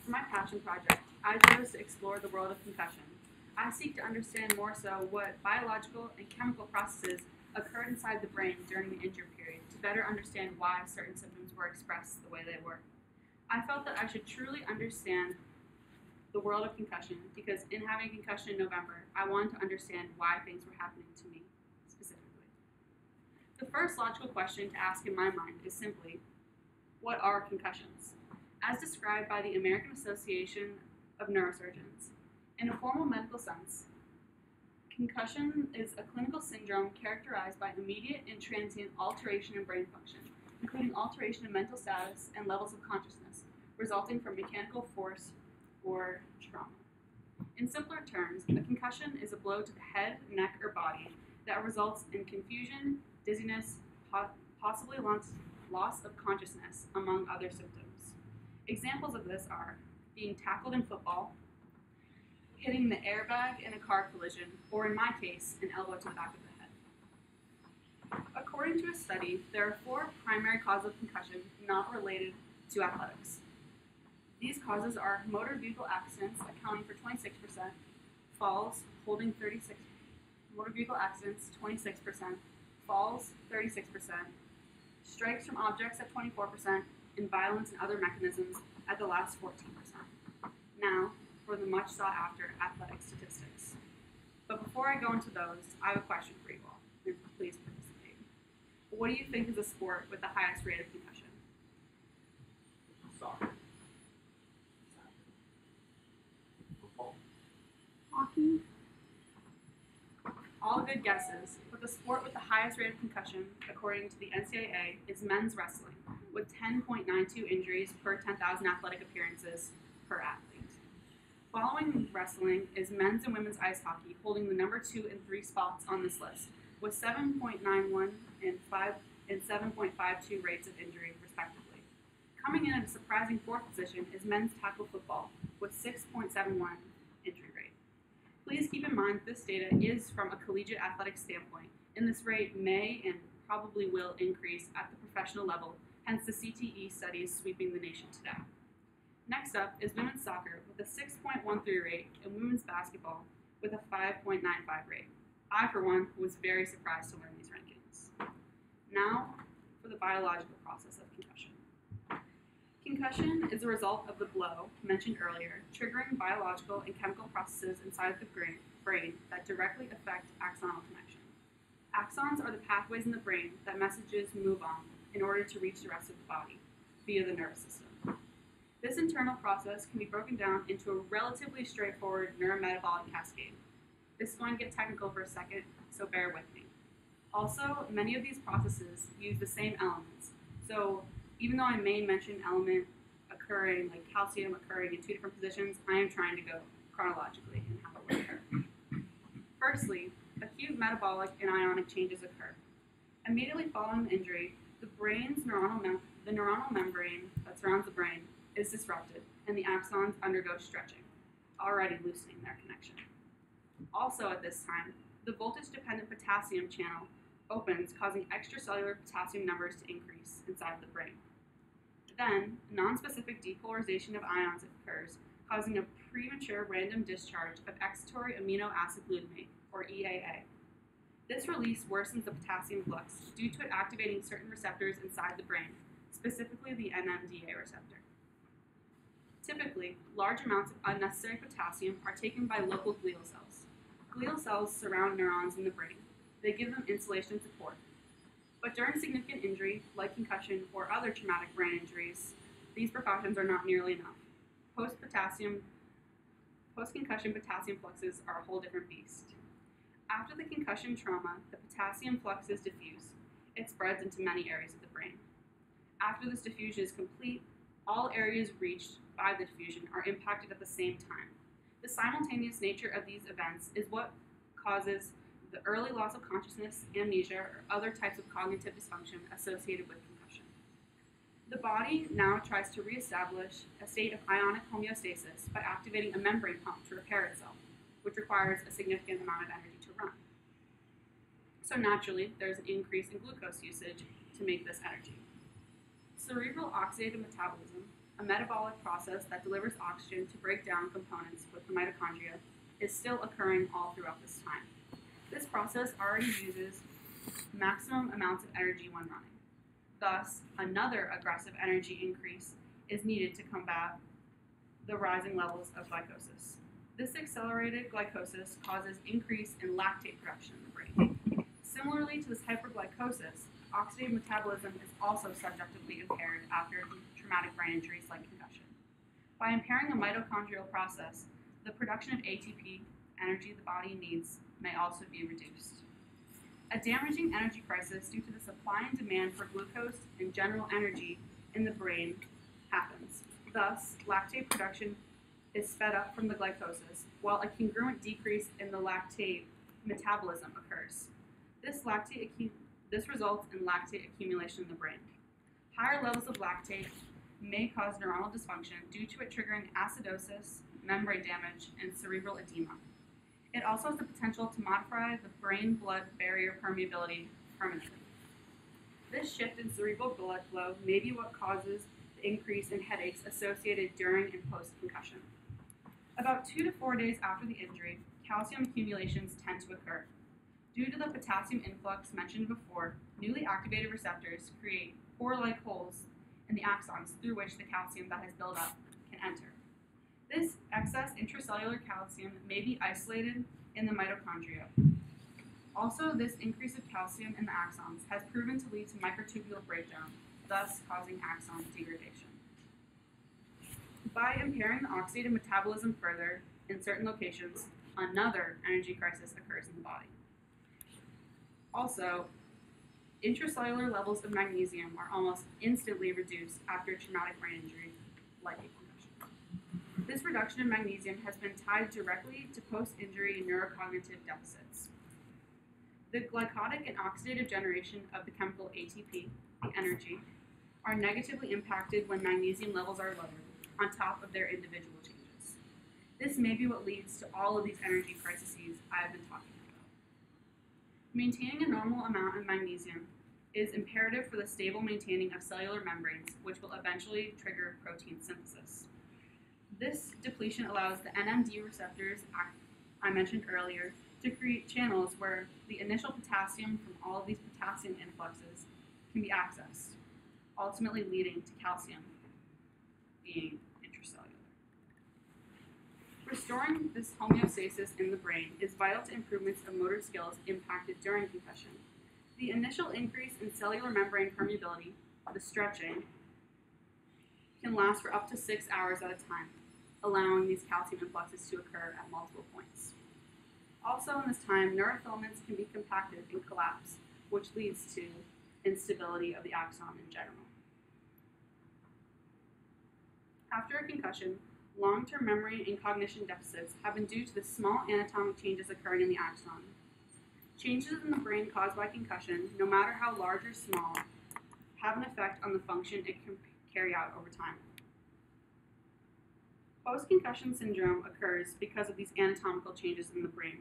For my passion project, I chose to explore the world of concussion. I seek to understand more so what biological and chemical processes occurred inside the brain during the injury period to better understand why certain symptoms were expressed the way they were. I felt that I should truly understand the world of concussion because in having a concussion in November, I wanted to understand why things were happening to me specifically. The first logical question to ask in my mind is simply, what are concussions? As described by the American Association of Neurosurgeons. In a formal medical sense, concussion is a clinical syndrome characterized by immediate and transient alteration in brain function, including alteration in mental status and levels of consciousness, resulting from mechanical force or trauma. In simpler terms, a concussion is a blow to the head, neck, or body that results in confusion, dizziness, possibly loss of consciousness, among other symptoms. Examples of this are being tackled in football, hitting the airbag in a car collision, or in my case, an elbow to the back of the head. According to a study, there are 4 primary causes of concussion not related to athletics. These causes are motor vehicle accidents, accounting for 26%, falls, holding 36%, motor vehicle accidents, 26%, falls, 36%, strikes from objects at 24%, and violence and other mechanisms at the last 14%. Now, for the much sought after athletic statistics. But before I go into those, I have a question for you all, and please participate. What do you think is a sport with the highest rate of concussion? Soccer. Football. Hockey? All good guesses, but the sport with the highest rate of concussion, according to the NCAA, is men's wrestling, with 10.92 injuries per 10,000 athletic appearances per athlete. Following wrestling is men's and women's ice hockey, holding the number 2 and 3 spots on this list, with 7.91 and 7.52 rates of injury, respectively. Coming in at a surprising 4th position is men's tackle football, with 6.71 injury rate. Please keep in mind this data is from a collegiate athletic standpoint, and this rate may and probably will increase at the professional level, hence the CTE studies sweeping the nation today. Next up is women's soccer with a 6.13 rate and women's basketball with a 5.95 rate. I, for one, was very surprised to learn these rankings. Now, for the biological process of concussion. Concussion is a result of the blow, mentioned earlier, triggering biological and chemical processes inside the brain that directly affect axonal connection. Axons are the pathways in the brain that messages move on in order to reach the rest of the body via the nervous system. This internal process can be broken down into a relatively straightforward neurometabolic cascade. This is going to get technical for a second, so bear with me. Also, many of these processes use the same elements. So even though I may mention element occurring, like calcium occurring in 2 different positions, I am trying to go chronologically in how it would occur. Firstly, acute metabolic and ionic changes occur. Immediately following the injury, the neuronal membrane that surrounds the brain is disrupted, and the axons undergo stretching, already loosening their connection. Also at this time, the voltage-dependent potassium channel opens, causing extracellular potassium numbers to increase inside the brain. Then, non-specific depolarization of ions occurs, causing a premature random discharge of excitatory amino acid glutamate, or EAA. This release worsens the potassium flux due to it activating certain receptors inside the brain, specifically the NMDA receptor. Typically, large amounts of unnecessary potassium are taken by local glial cells. Glial cells surround neurons in the brain. They give them insulation and support. But during significant injury, like concussion or other traumatic brain injuries, these precautions are not nearly enough. Post-concussion potassium fluxes are a whole different beast. After the concussion trauma, the potassium flux is diffuse. It spreads into many areas of the brain. After this diffusion is complete, all areas reached by the diffusion are impacted at the same time. The simultaneous nature of these events is what causes the early loss of consciousness, amnesia, or other types of cognitive dysfunction associated with concussion. The body now tries to reestablish a state of ionic homeostasis by activating a membrane pump to repair itself, which requires a significant amount of energy to run. So naturally, there's an increase in glucose usage to make this energy. Cerebral oxidative metabolism, a metabolic process that delivers oxygen to break down components with the mitochondria, is still occurring all throughout this time. This process already uses maximum amounts of energy when running. Thus, another aggressive energy increase is needed to combat the rising levels of glycosis. This accelerated glycosis causes increase in lactate production in the brain. Similarly to this hyperglycosis, oxidative metabolism is also subjectively impaired after traumatic brain injuries like concussion. By impairing the mitochondrial process, the production of ATP, energy the body needs, may also be reduced. A damaging energy crisis due to the supply and demand for glucose and general energy in the brain happens. Thus, lactate production is sped up from the glycosis, while a congruent decrease in the lactate metabolism occurs. This results in lactate accumulation in the brain. Higher levels of lactate may cause neuronal dysfunction due to it triggering acidosis, membrane damage, and cerebral edema. It also has the potential to modify the brain-blood barrier permeability permanently. This shift in cerebral blood flow may be what causes the increase in headaches associated during and post-concussion. About 2 to 4 days after the injury, calcium accumulations tend to occur. Due to the potassium influx mentioned before, newly activated receptors create pore-like holes in the axons through which the calcium that has built up can enter. This excess intracellular calcium may be isolated in the mitochondria. Also, this increase of calcium in the axons has proven to lead to microtubule breakdown, thus causing axon degradation. By impairing the oxidative metabolism further in certain locations, another energy crisis occurs in the body. Also, intracellular levels of magnesium are almost instantly reduced after a traumatic brain injury, like a concussion. This reduction in magnesium has been tied directly to post-injury neurocognitive deficits. The glycotic and oxidative generation of the chemical ATP, the energy, are negatively impacted when magnesium levels are lowered on top of their individual changes. This may be what leads to all of these energy crises I have been talking about. Maintaining a normal amount of magnesium is imperative for the stable maintaining of cellular membranes, which will eventually trigger protein synthesis. This depletion allows the NMD receptors I mentioned earlier to create channels where the initial potassium from all of these potassium influxes can be accessed, ultimately leading to calcium being intracellular. Restoring this homeostasis in the brain is vital to improvements of motor skills impacted during concussion. The initial increase in cellular membrane permeability, the stretching, can last for up to 6 hours at a time, allowing these calcium influxes to occur at multiple points. Also in this time, neurofilaments can be compacted and collapse, which leads to instability of the axon in general. After a concussion, long-term memory and cognition deficits have been due to the small anatomic changes occurring in the axon. Changes in the brain caused by concussion, no matter how large or small, have an effect on the function it can carry out over time. Post-concussion syndrome occurs because of these anatomical changes in the brain.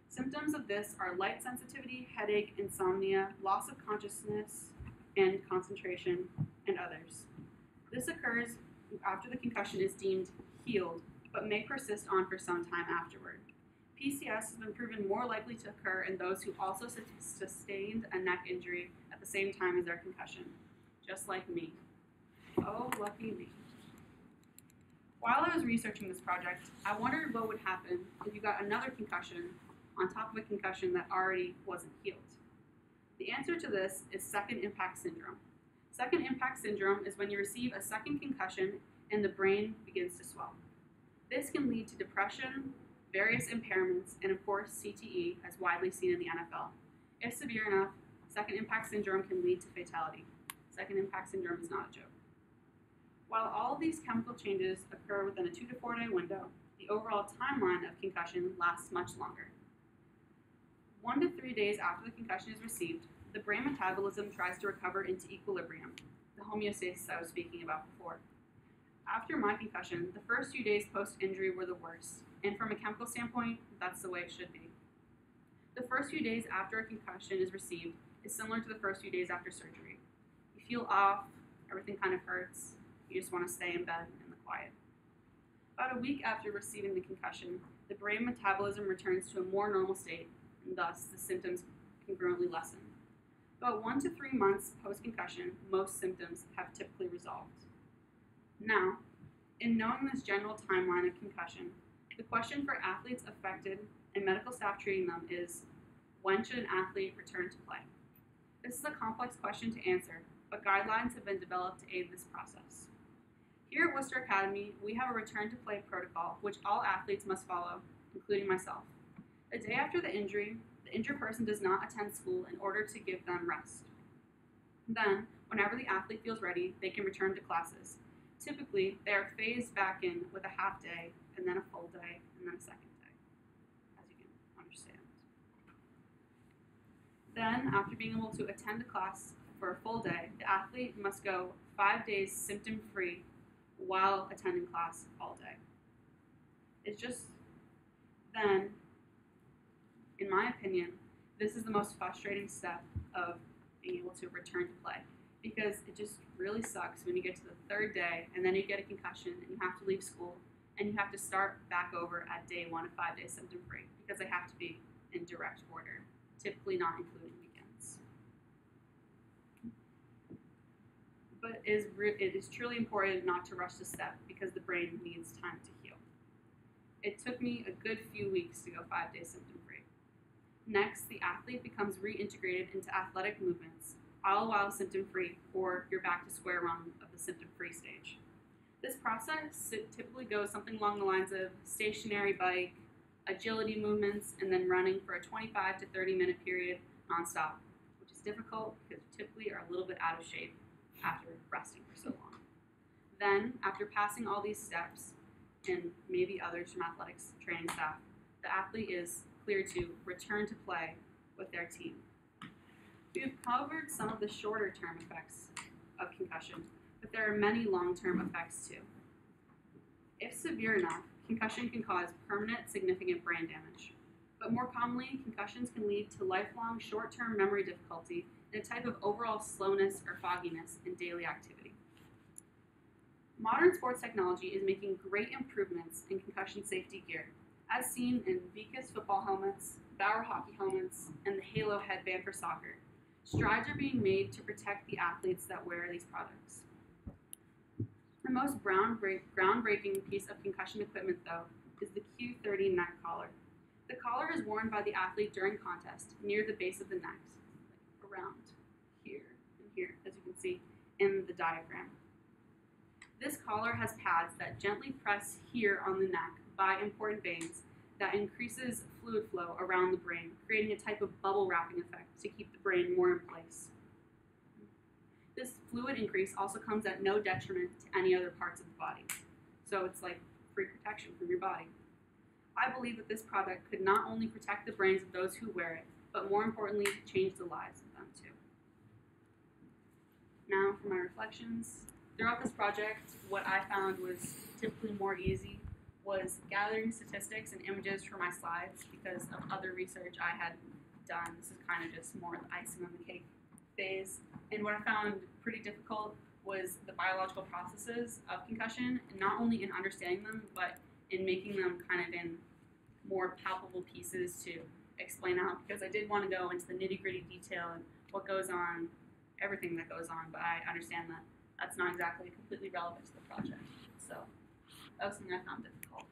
Symptoms of this are light sensitivity, headache, insomnia, loss of consciousness and concentration, and others. This occurs after the concussion is deemed healed, but may persist on for some time afterward. PCS has been proven more likely to occur in those who also sustained a neck injury at the same time as their concussion, just like me. Oh, lucky me. While I was researching this project, I wondered what would happen if you got another concussion on top of a concussion that already wasn't healed. The answer to this is second impact syndrome. Second impact syndrome is when you receive a second concussion and the brain begins to swell. This can lead to depression, various impairments, and of course CTE, as widely seen in the NFL. If severe enough, second impact syndrome can lead to fatality. Second impact syndrome is not a joke. While all of these chemical changes occur within a 2 to 4 day window, the overall timeline of concussion lasts much longer. 1 to 3 days after the concussion is received, the brain metabolism tries to recover into equilibrium, the homeostasis I was speaking about before. After my concussion, the first few days post-injury were the worst, and from a chemical standpoint, that's the way it should be. The first few days after a concussion is received is similar to the first few days after surgery. You feel off, everything kind of hurts, You just want to stay in bed in the quiet. About a week after receiving the concussion, the brain metabolism returns to a more normal state, and thus the symptoms congruently lessen. About 1 to 3 months post-concussion, most symptoms have typically resolved. Now, in knowing this general timeline of concussion, the question for athletes affected and medical staff treating them is, when should an athlete return to play? This is a complex question to answer, but guidelines have been developed to aid this process. Here at Worcester Academy, we have a return to play protocol which all athletes must follow, including myself. The day after the injury, the injured person does not attend school in order to give them rest. Then, whenever the athlete feels ready, they can return to classes. Typically, they are phased back in with a half day, and then a full day, and then a second day, as you can understand. Then, after being able to attend a class for a full day, the athlete must go 5 days symptom-free while attending class all day. It's just then, in my opinion, this is the most frustrating step of being able to return to play, because it just really sucks when you get to the 3rd day and then you get a concussion and you have to leave school and you have to start back over at day 1 of 5 days symptom-free, because they have to be in direct order, typically not including weekends. But it is truly important not to rush the step because the brain needs time to heal. It took me a good few weeks to go 5 days symptom-free. Next, the athlete becomes reintegrated into athletic movements, all while symptom-free, or you're back to square one of the symptom-free stage. This process typically goes something along the lines of stationary bike, agility movements, and then running for a 25 to 30 minute period nonstop, which is difficult because you typically are a little bit out of shape after resting for so long. Then, after passing all these steps, and maybe others from athletics training staff, the athlete is cleared to return to play with their team. We've covered some of the shorter term effects of concussion, but there are many long-term effects too. If severe enough, concussion can cause permanent significant brain damage. But more commonly, concussions can lead to lifelong short-term memory difficulty and a type of overall slowness or fogginess in daily activity. Modern sports technology is making great improvements in concussion safety gear, as seen in Vicus football helmets, Bauer hockey helmets, and the Halo headband for soccer. Strides are being made to protect the athletes that wear these products. The most groundbreaking piece of concussion equipment, though, is the Q30 neck collar. The collar is worn by the athlete during contest near the base of the neck, around here and here, as you can see in the diagram. This collar has pads that gently press here on the neck by important veins that increases fluid flow around the brain, creating a type of bubble wrapping effect to keep the brain more in place. This fluid increase also comes at no detriment to any other parts of the body. So it's like free protection from your body. I believe that this product could not only protect the brains of those who wear it, but more importantly, change the lives of them too. Now for my reflections. Throughout this project, what I found was typically more easy was gathering statistics and images for my slides because of other research I had done. This is kind of just more the icing on the cake phase. And what I found pretty difficult was the biological processes of concussion, and not only in understanding them, but in making them kind of in more palpable pieces to explain out, because I did want to go into the nitty-gritty detail and what goes on, everything that goes on, but I understand that that's not exactly completely relevant to the project. So that was something I found difficult.